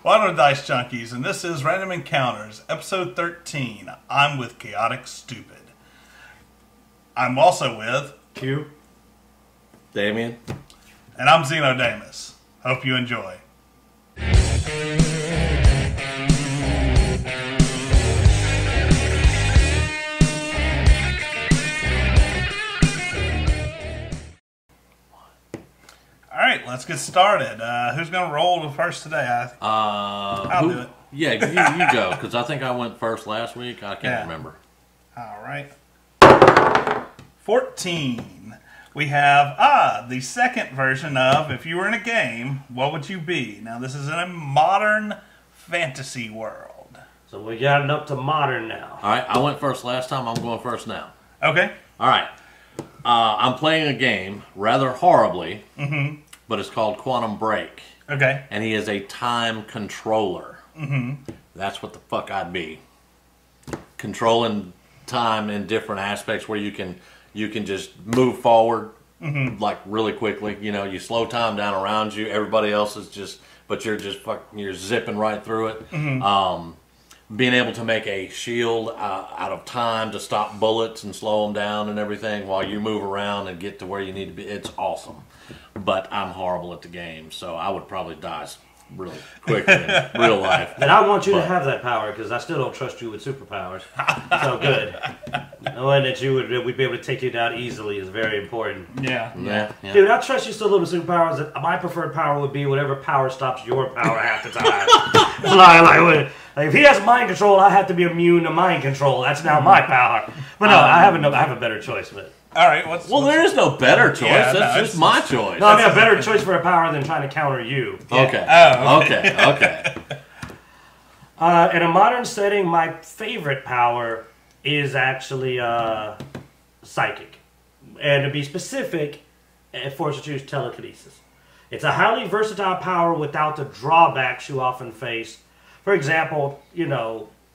Welcome to Dicejunkies, and this is Random Encounters, episode 13. I'm with Chaotic Stupid. I'm also with Q, Damien, and I'm Xenodamus. Hope you enjoy. Alright, let's get started. Who's going to roll the first today? I'll do it. Yeah, you go, because I think I went first last week. I can't remember. Alright. 14. We have, the second version of, if you were in a game, what would you be? Now, this is in a modern fantasy world. so we got it up to modern now. All right, I went first last time. I'm going first now. Okay. All right. I'm playing a game rather horribly, but it's called Quantum Break. Okay. And he is a time controller. That's what the fuck I'd be. Controlling time in different aspects where you can just move forward like really quickly. You know, you slow time down around you. Everybody else is just, but you're zipping right through it. Being able to make a shield out of time to stop bullets and slow them down and everything while you move around and get to where you need to be. It's awesome. But I'm horrible at the game, so I would probably die really quickly in real life. And I want you to have that power because I still don't trust you with superpowers. So good. Knowing that we'd be able to take you down easily is very important. Yeah. Dude, I trust you still a little with superpowers. My preferred power would be whatever power stops your power half the time. like if he has mind control, I have to be immune to mind control. That's now my power. But no, I have a better choice. But All right. There is no better choice. Yeah, That's just my choice. no, I mean a better choice for a power than trying to counter you. Okay. Oh, Okay. In a modern setting, my favorite power is actually psychic. And to be specific, it forces you to choose telekinesis. It's a highly versatile power without the drawbacks you often face. For example,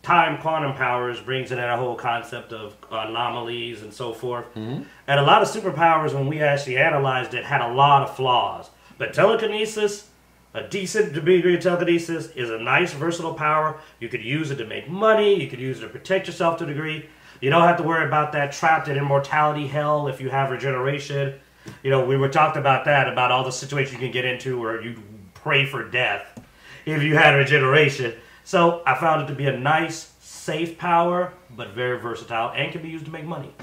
time quantum powers brings in that whole concept of anomalies and so forth. And a lot of superpowers, when we actually analyzed it, had a lot of flaws. But telekinesis, a decent degree of telekinesis, is a nice versatile power. You could use it to make money. You could use it to protect yourself to a degree. You don't have to worry about that trapped in immortality hell if you have regeneration. We were talking about that, about all the situations you can get into where you pray for death if you had regeneration. So I found it to be a nice, safe power, but very versatile, and can be used to make money.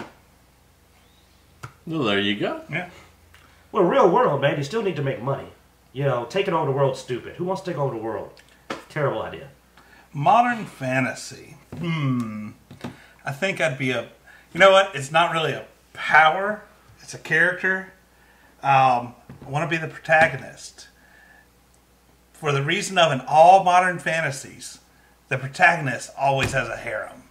Well, there you go. Yeah. Well, real world, man, you still need to make money. Taking over the world's stupid. Who wants to take over the world? Terrible idea. Modern fantasy. I think I'd be a... You know what? It's not really a power. It's a character. I want to be the protagonist. For the reason of, in all modern fantasies, the protagonist always has a harem.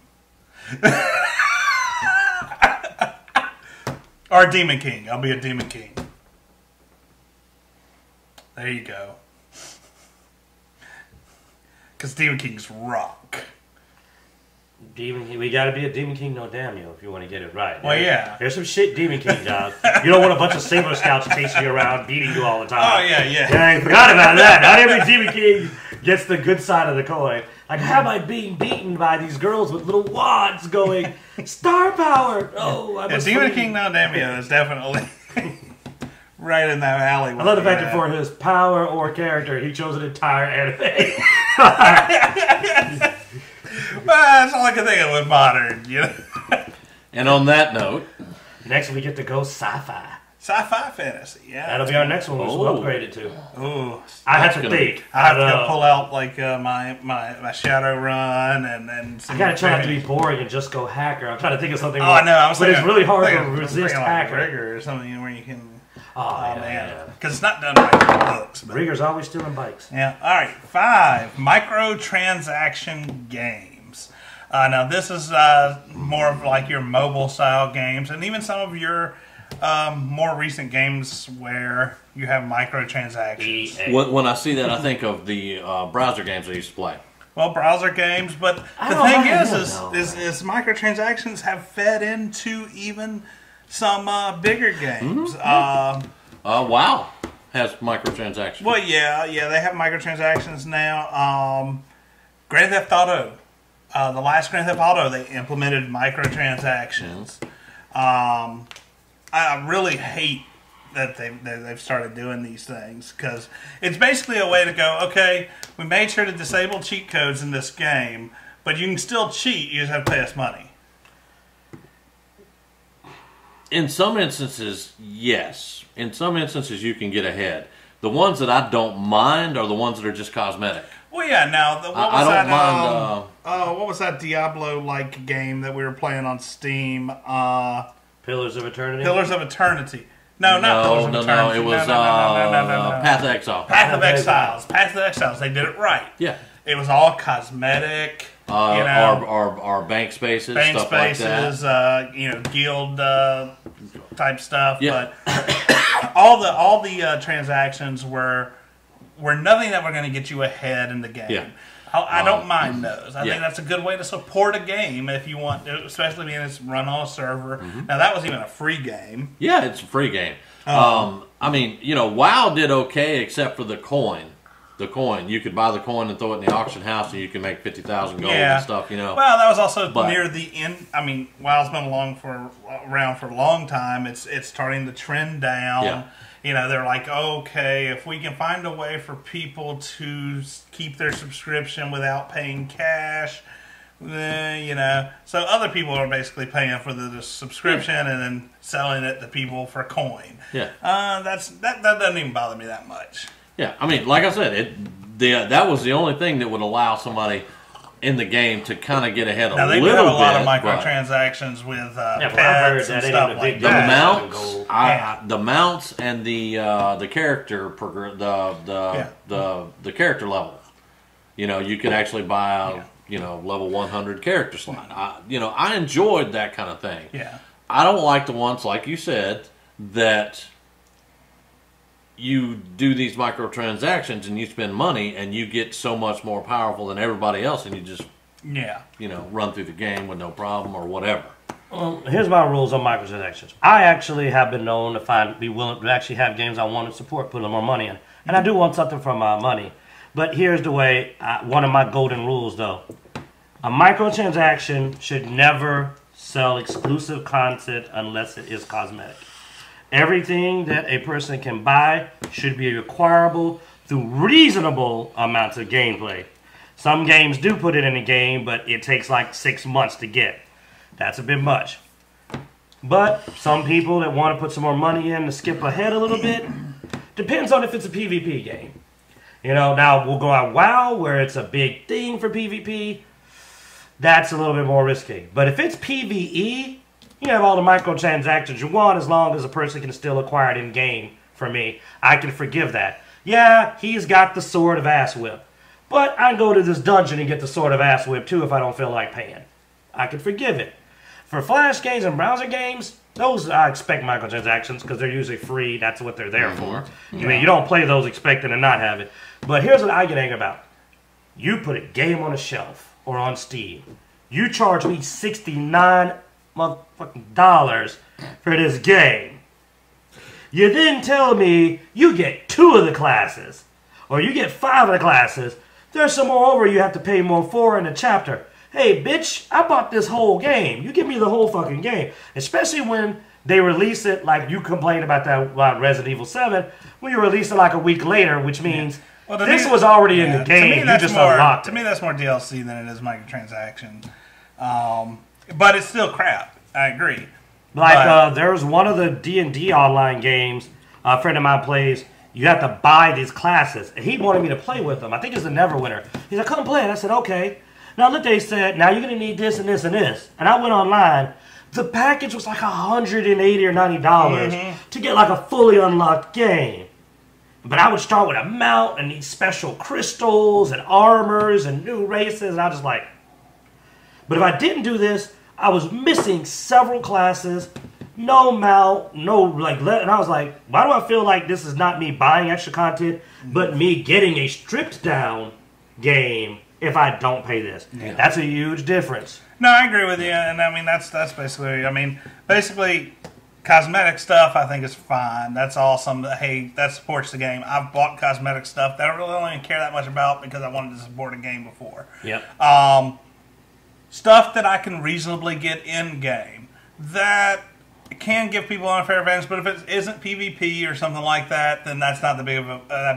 Or a demon king. I'll be a demon king. There you go. Because demon kings rock. We gotta be a Demon King, no damn you, if you want to get it right. Well, yeah. There's some shit Demon King jobs. You don't want a bunch of Saber Scouts chasing you around, beating you all the time. Oh, yeah. Yeah, I forgot about that. Not every Demon King gets the good side of the coin. Like, how am I being beaten by these girls with little wands going, star power? Oh, I'm Demon King, no damn you, is definitely right in that alley. I love the fact that for his power or character, he chose an entire anime. Well, that's all I can think of with modern, And on that note, next we get to go sci-fi. Sci-fi fantasy, yeah. That'll be our next one, which we'll upgrade it to. Ooh. I have to think. I have to pull out like my Shadowrun and I gotta try not to be boring and just go hacker. I'm trying to think of something. Oh, I know. But it's really hard to resist hacker. Rigger or something where you can. Oh man. Because it's not done right with books. But... Rigger's always stealing bikes. Yeah. All right. 5 microtransaction games. Now this is more of like your mobile style games, and even some of your more recent games where you have microtransactions. When I see that, I think of the browser games I used to play. Well, browser games, but the thing is microtransactions have fed into even some bigger games. Wow. has microtransactions. Well, yeah, they have microtransactions now. Grand Theft Auto, the last Grand Theft Auto, they implemented microtransactions. I really hate that they've started doing these things because it's basically a way to go, okay, we made sure to disable cheat codes in this game, but you can still cheat, you just have to pay us money. In some instances, yes. In some instances, you can get ahead. The ones that I don't mind are the ones that are just cosmetic. Well, yeah. Now, what was that Diablo-like game that we were playing on Steam? Pillars of Eternity. Pillars of Eternity. No, not Pillars of Eternity. No. It was Path of Exile. Path of Exiles. Path of Exiles. They did it right. Yeah. It was all cosmetic. Our bank spaces, bank stuff spaces, like that. Guild type stuff. Yeah. But all the transactions were nothing that were going to get you ahead in the game. Yeah. I don't mind those. I yeah. think that's a good way to support a game if you want, especially being it's run on a server. Now that was even a free game. Yeah, it's a free game. I mean, WoW did okay except for the coin. The coin, you could buy the coin and throw it in the auction house, and you can make 50,000 gold and stuff. Well, that was also near the end. I mean, WoW's been around for a long time. It's starting to trend down. Yeah. They're like, okay, if we can find a way for people to keep their subscription without paying cash, so other people are basically paying for the subscription and then selling it to people for coin. Yeah, that doesn't even bother me that much. Yeah, I mean, like I said, that was the only thing that would allow somebody in the game to kind of get ahead a little bit. Now, they do have a lot of microtransactions with pets and stuff like that. The mounts and the character the character level. You could actually buy a level 100 character slot. I enjoyed that kind of thing. Yeah. I don't like the ones, like you said, that you do these microtransactions and you spend money and you get so much more powerful than everybody else and you just run through the game with no problem or whatever. Well, here's my rules on microtransactions. I actually have been known to be willing to actually have games I want to support, put a little more money in. And I do want something for my money. But here's the way, one of my golden rules though. A microtransaction should never sell exclusive content unless it is cosmetic. Everything that a person can buy should be acquirable through reasonable amounts of gameplay. Some games do put it in the game, but it takes like 6 months to get. That's a bit much. But some people that want to put some more money in to skip ahead a little bit, depends on if it's a PvP game. Now we'll go out WoW, where it's a big thing for PvP. That's a little bit more risky. But if it's PvE, you have all the microtransactions you want as long as a person can still acquire it in-game for me. I can forgive that. Yeah, he's got the Sword of Ass Whip. But I can go to this dungeon and get the Sword of Ass Whip too if I don't feel like paying. I can forgive it. For Flash games and browser games, those I expect microtransactions because they're usually free. That's what they're there for. Yeah. I mean, you don't play those expecting to not have it. But here's what I get angry about. You put a game on a shelf or on Steam. You charge me $69 motherfucking dollars for this game. You then tell me you get 2 of the classes, or you get 5 of the classes. There's some more over you have to pay more for in the chapter. Hey, bitch, I bought this whole game. You give me the whole fucking game. Especially when they release it, like you complained about that about Resident Evil 7, when you release it like a week later, which means this was already in the game. You just unlocked it. To me, that's more DLC than it is microtransaction. But it's still crap. I agree. Like, there was one of the D&D online games a friend of mine plays. You have to buy these classes. And he wanted me to play with them. I think it's a Neverwinter. He's like, come play it. I said, okay. Now, look, they said, now you're going to need this and this and this. And I went online. The package was like $180 or $90 to get like a fully unlocked game. But I would start with a mount and these special crystals and armors and new races. And I was just like... But if I didn't do this, I was missing several classes, no mount, and I was like, why do I feel like this is not me buying extra content, but me getting a stripped down game if I don't pay this? Yeah. That's a huge difference. No, I agree with you, and I mean, that's basically, Cosmetic stuff, I think, is fine. That's awesome. Hey, that supports the game. I've bought cosmetic stuff that I really don't even care that much about because I wanted to support a game before. Yep. Stuff that I can reasonably get in-game that can give people unfair advantage, but if it isn't PvP or something like that, then that's not that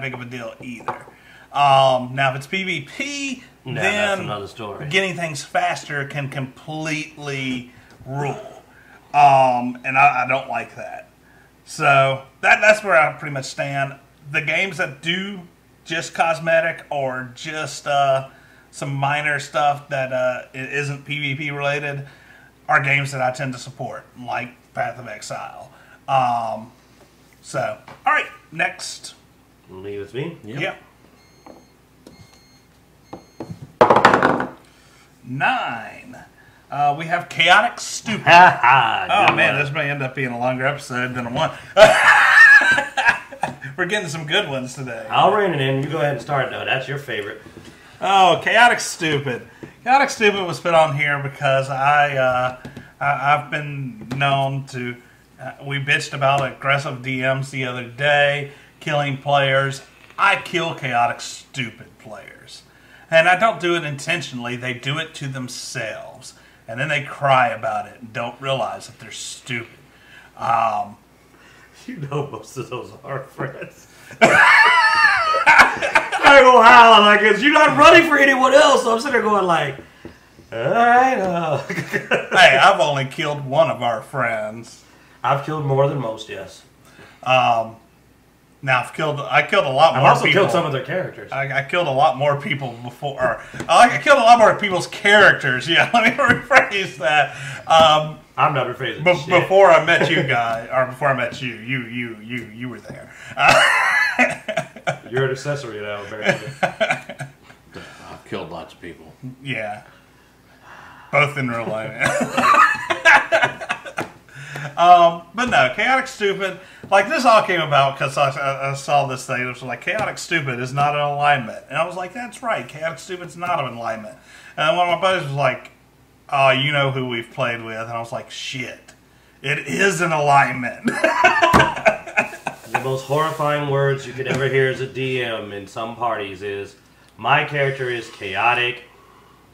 big of a deal either. Now, if it's PvP, then that's another story. Getting things faster can completely rule. And I don't like that. So that's where I pretty much stand. The games that do just cosmetic or just some minor stuff that it isn't PvP related are games that I tend to support, like Path of Exile. So, all right, next. Leave it to me. Yep. 9. We have Chaotic Stupid. Oh man, this may end up being a longer episode than one. We're getting some good ones today. I'll rein it in. You go ahead and start, though. That's your favorite. Oh, Chaotic Stupid. Chaotic Stupid was put on here because I've been known to. We bitched about aggressive DMs the other day, killing players. I kill Chaotic Stupid players. And I don't do it intentionally. They do it to themselves. And then they cry about it and don't realize that they're stupid. You know most of those are friends. I go, how? Like, you're not running for anyone else. So I'm sitting there going like, all right. Hey, I've only killed one of our friends. I've killed more than most, yes. Now I killed a lot more. I've also people. killed some of their characters. I killed a lot more people before. I killed a lot more people's characters. Yeah, let me rephrase that. I'm not rephrasing. Before I met you guys, or before I met you, you were there. You're an accessory now, apparently. I've killed lots of people. Yeah, both in real life. But no, Chaotic Stupid, like this all came about because I saw this thing. It was like, Chaotic Stupid is not an alignment. And I was like, that's right, Chaotic Stupid's not an alignment. And one of my buddies was like, oh, you know who we've played with. And I was like, shit, it is an alignment. The most horrifying words you could ever hear as a DM in some parties is, my character is chaotic.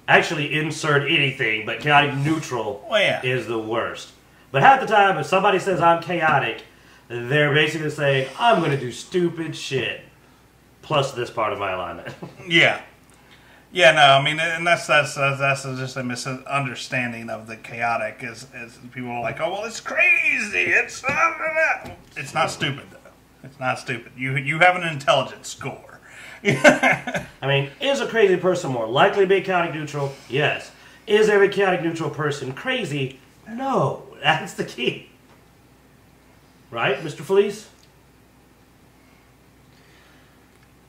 Actually, insert anything, but chaotic neutral is the worst. But half the time, if somebody says I'm chaotic, they're basically saying, I'm going to do stupid shit. Plus this part of my alignment. Yeah. Yeah, no, I mean, and that's just a misunderstanding of the chaotic. Is people are like, oh, well, it's crazy. It's not stupid, though. It's not stupid. You have an intelligence score. I mean, is a crazy person more likely to be chaotic neutral? Yes. Is every chaotic neutral person crazy? No. That's the key. Right, Mr. Fleece?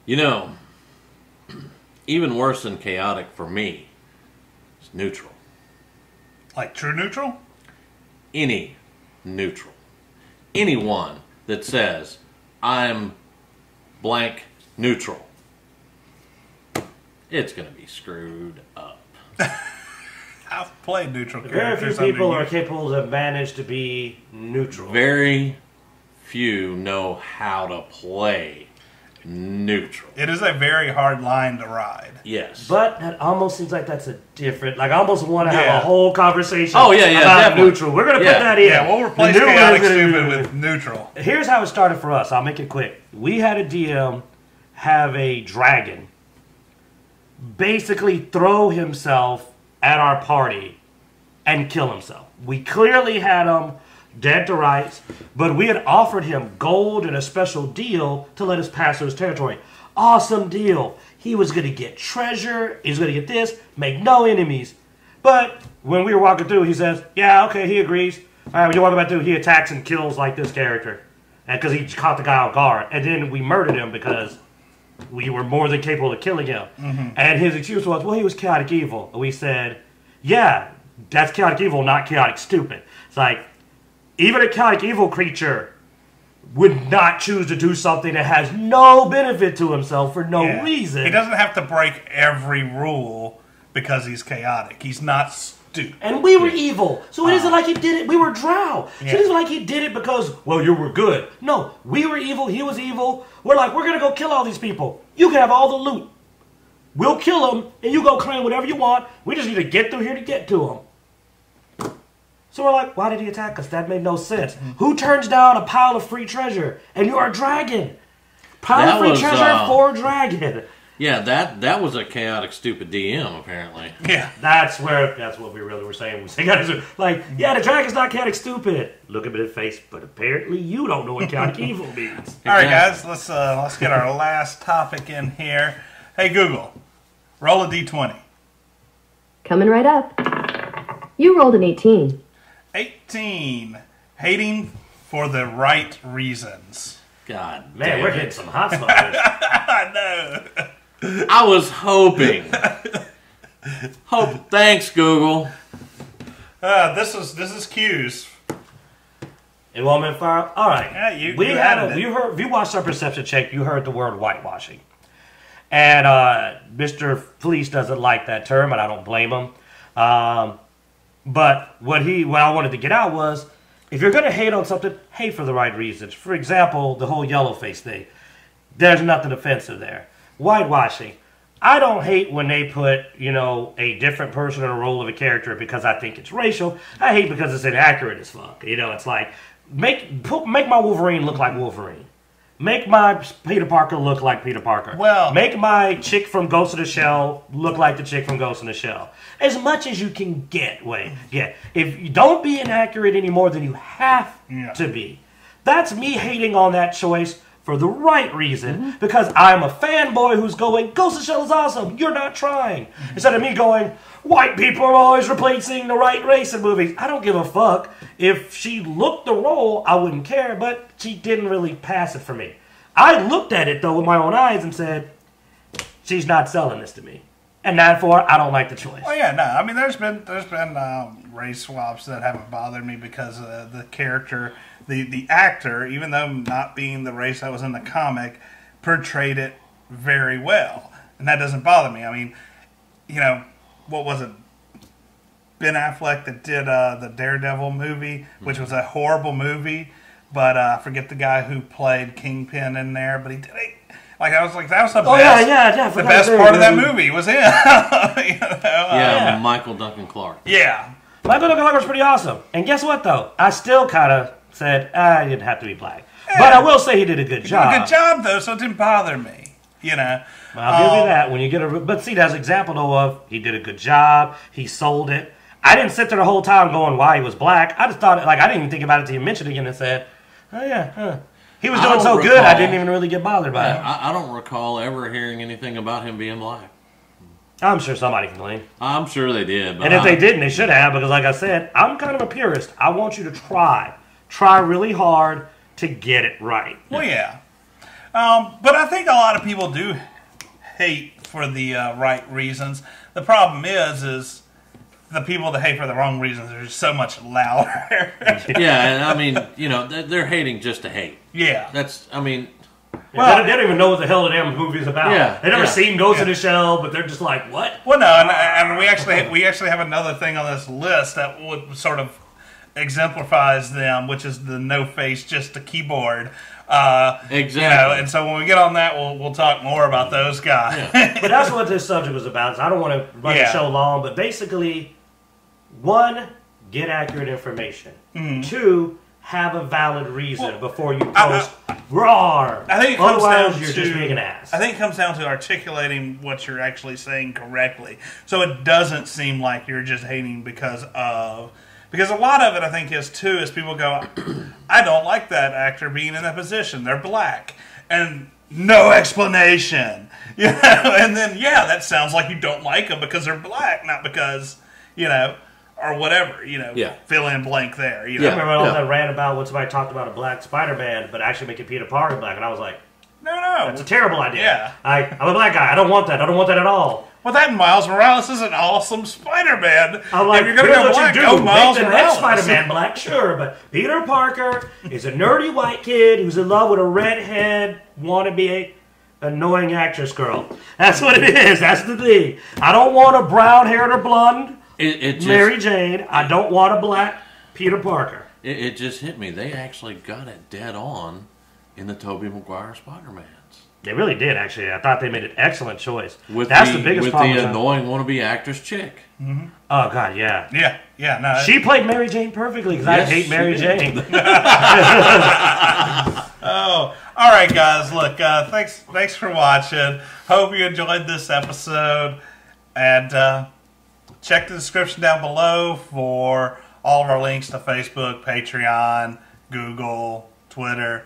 You know, even worse than chaotic for me is neutral. Like true neutral? Any neutral. Anyone that says, I'm blank neutral, it's going to be screwed up. I've played neutral Very characters. few people are capable to manage to be neutral. Very few know how to play neutral. It is a very hard line to ride. Yes. But that almost seems like that's a different... Like, I almost want to have a whole conversation about definitely. Neutral. We're going to put that in. Yeah, we'll replace chaotic stupid with neutral. Here's how it started for us. I'll make it quick. We had a DM have a dragon basically throw himself at our party and kill himself. We clearly had him dead to rights, but we had offered him gold and a special deal to let us pass through his territory. Awesome deal. He was going to get treasure. He was going to get this, make no enemies. But when we were walking through, he says, yeah, okay, he agrees. All right, when you're walking back through, he attacks and kills like this character. And because he caught the guy off guard. And then we murdered him because we were more than capable of killing him. Mm-hmm. And his excuse was, well, he was chaotic evil. And we said, yeah, that's chaotic evil, not chaotic stupid. It's like, even a chaotic evil creature would not choose to do something that has no benefit to himself for no reason. He doesn't have to break every rule because he's chaotic. He's not stupid. And we were evil. So it isn't like he did it. We were drow. So Yeah. it isn't like he did it because, well, you were good. No, we were evil. He was evil. We're like, we're going to go kill all these people. You can have all the loot. We'll kill them, and you go claim whatever you want. We just need to get through here to get to them. So we're like, why did he attack us? That made no sense. Who turns down a pile of free treasure? And you're a dragon. Pile of free treasure for dragon. Yeah, that was a chaotic, stupid DM, apparently. Yeah. That's what we really were saying. We say, like, yeah, the dragon's not chaotic stupid. Look him in the face, but apparently you don't know what chaotic evil means. All right, guys, let's get our last topic in here. Hey, Google, roll a d20. Coming right up. You rolled an 18. 18. Hating for the right reasons. God, Man, damn we're it. hitting some hot spots. I know. I was hoping. Thanks, Google. This is Q's. And Woman Fire. All right. Yeah, you if you watched our perception check, you heard the word whitewashing. And Mr. Fleece doesn't like that term, and I don't blame him. But what I wanted to get out was, if you're going to hate on something, hate for the right reasons. For example, the whole yellow face thing. There's nothing offensive there. Whitewashing. I don't hate when they put, a different person in a role of a character because I think it's racial. I hate because it's inaccurate as fuck. It's like, make my Wolverine look like Wolverine. Make my Peter Parker look like Peter Parker. Well, make my chick from Ghost in the Shell look like the chick from Ghost in the Shell. As much as you can get. If you don't be inaccurate any more than you have to be. That's me hating on that choice for the right reason, because I'm a fanboy who's going, Ghost in the Shell is awesome, you're not trying. Instead of me going, white people are always replacing the right race in movies. I don't give a fuck. If she looked the role, I wouldn't care, but she didn't really pass it for me. I looked at it, though, with my own eyes and said, she's not selling this to me. And therefore, I don't like the choice. Well, yeah, no. I mean, there's been race swaps that haven't bothered me because the character, the actor, even though not being the race that was in the comic, portrayed it very well, and that doesn't bother me. I mean, what was it? Ben Affleck that did the Daredevil movie, which was a horrible movie, but I forget the guy who played Kingpin in there, but he did it. Like, I was like, that was the best. Yeah. The best part of that movie was him. Michael Duncan Clark. Yeah. Michael Duncan Clark was pretty awesome. And guess what, though? I still kind of said, he didn't have to be black. Yeah. But I will say he did a good job. He did a good job, though, so it didn't bother me. Well, I'll give you that. When you get but see, that's an example, though, of he did a good job. He sold it. I didn't sit there the whole time going why he was black. I just thought, I didn't even think about it until you mentioned it again and said, oh, yeah, huh. He was doing so good, I didn't even really get bothered by it. I don't recall ever hearing anything about him being black. I'm sure somebody can claim. I'm sure they did. But and if they didn't, they should have, because like I said, I'm kind of a purist. I want you to try. Try really hard to get it right. Well, yeah. But I think a lot of people do hate for the right reasons. The problem is the people that hate for the wrong reasons are just so much louder. Yeah, and I mean, they're hating just to hate. Yeah. Well, they don't even know what the hell the damn movie is about. Yeah, they never seen Ghost in the Shell, but they're just like, what? Well, no, and we actually have another thing on this list that would sort of exemplifies them, which is the no face, just a keyboard. Exactly. And so when we get on that, we'll talk more about those guys. Yeah. But that's what this subject was about. So I don't want to run the show long, but basically, 1, get accurate information. 2, have a valid reason before you post roar. I think it comes Otherwise, down you're to just being an ass. I think it comes down to articulating what you're actually saying correctly, so it doesn't seem like you're just hating because a lot of it, I think, is people go, I don't like that actor being in that position. They're black, and no explanation, And then that sounds like you don't like them because they're black, not because or whatever, fill in blank there. I remember all that rant about when somebody talked about a black Spider-Man, but actually making Peter Parker black, and I was like, no, that's a terrible idea. Yeah. I'm a black guy. I don't want that. I don't want that at all. Well, that Miles Morales is an awesome Spider-Man. I'm like, if you're going to go black, go Miles Make the Morales. next Spider-Man black, sure, but Peter Parker is a nerdy white kid who's in love with a redhead wannabe annoying actress girl. That's what it is. That's the thing. I don't want a brown-haired or blonde It just, Mary Jane. I don't want a black Peter Parker. it just hit me. They actually got it dead on in the Tobey Maguire Spider-Mans. They really did, actually. I thought they made an excellent choice. With That's the biggest with problem. the annoying wannabe actress chick. Oh, God, yeah. Yeah, no. She played Mary Jane perfectly because I Yes, hate she Mary did. Jane. Oh, all right, guys. Look, thanks for watching. Hope you enjoyed this episode, and check the description down below for all of our links to Facebook, Patreon, Google, Twitter.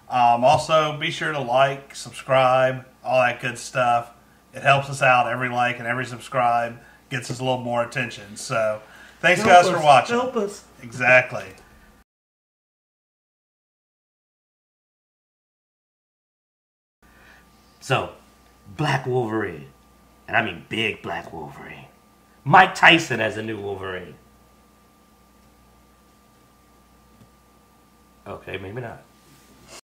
Also, be sure to like, subscribe, all that good stuff. It helps us out. Every like and every subscribe gets us a little more attention. So, thanks, guys, for watching. Help us. Exactly. So, Black Wolverine. And I mean big Black Wolverine. Mike Tyson as a new Wolverine. Okay, maybe not.